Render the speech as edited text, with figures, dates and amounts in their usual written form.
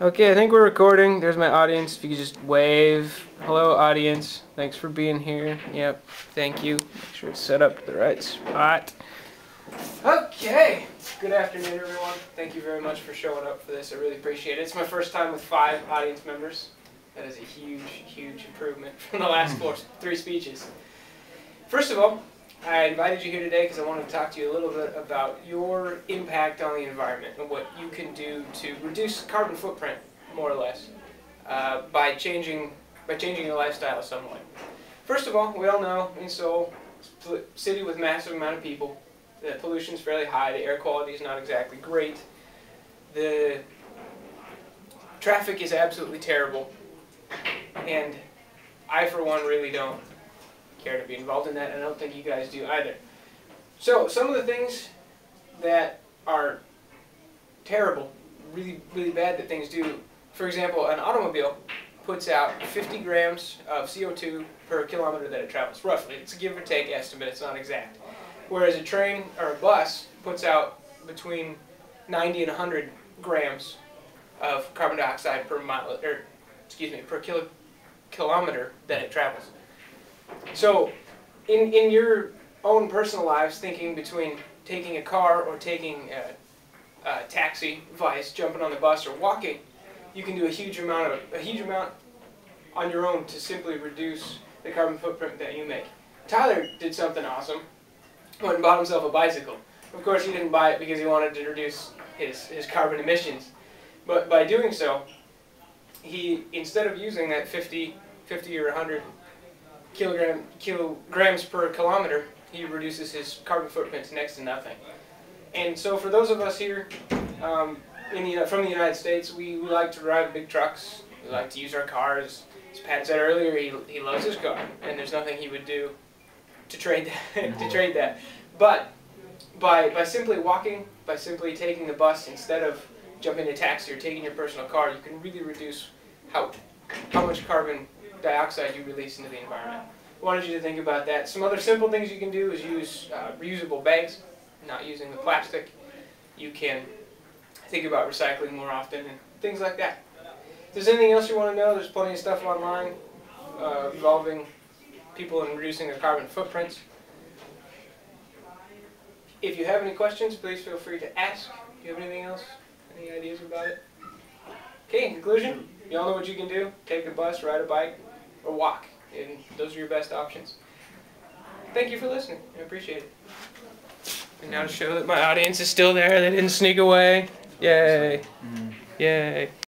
Okay, I think we're recording. There's my audience. If you could just wave. Hello, audience. Thanks for being here. Yep, thank you. Make sure it's set up to the right spot. Okay. Good afternoon, everyone. Thank you very much for showing up for this. I really appreciate it. It's my first time with 5 audience members. That is a huge, huge improvement from the last 3 speeches. First of all, I invited you here today because I wanted to talk to you a little bit about your impact on the environment and what you can do to reduce carbon footprint, more or less, by changing your lifestyle somewhat. First of all, we all know in Seoul, it's a city with massive amount of people, the pollution is fairly high, the air quality is not exactly great, the traffic is absolutely terrible, and I, for one, really don't care to be involved in that, and I don't think you guys do either. So some of the things that are terrible, really, really bad that things do, for example, an automobile puts out 50 grams of CO2 per kilometer that it travels, roughly. It's a give or take estimate, it's not exact. Whereas a train or a bus puts out between 90 and 100 grams of carbon dioxide per mile, or excuse me, per kilometer that it travels. So, in your own personal lives, thinking between taking a car or taking a taxi, vice, jumping on the bus, or walking, you can do a huge amount on your own to simply reduce the carbon footprint that you make. Tyler did something awesome. Went and bought himself a bicycle. Of course, he didn't buy it because he wanted to reduce his carbon emissions. But by doing so, he, instead of using that 50 or 100 kilograms per kilometer, he reduces his carbon footprint to next to nothing. And so for those of us here from the United States, we like to drive big trucks. We like to use our cars. As Pat said earlier, he loves his car, and there's nothing he would do to trade that. But by simply walking, by simply taking the bus instead of jumping in a taxi or taking your personal car, you can really reduce how much carbon dioxide you release into the environment. I wanted you to think about that. Some other simple things you can do is use reusable bags, not using the plastic. You can think about recycling more often and things like that. If there's anything else you want to know, there's plenty of stuff online involving people in reducing their carbon footprints. If you have any questions, please feel free to ask. Do you have anything else? Any ideas about it? Okay, in conclusion, you all know what you can do. Take the bus, ride a bike, or walk. And those are your best options. Thank you for listening. I appreciate it. And now to show that my audience is still there, they didn't sneak away. Yay. Yay.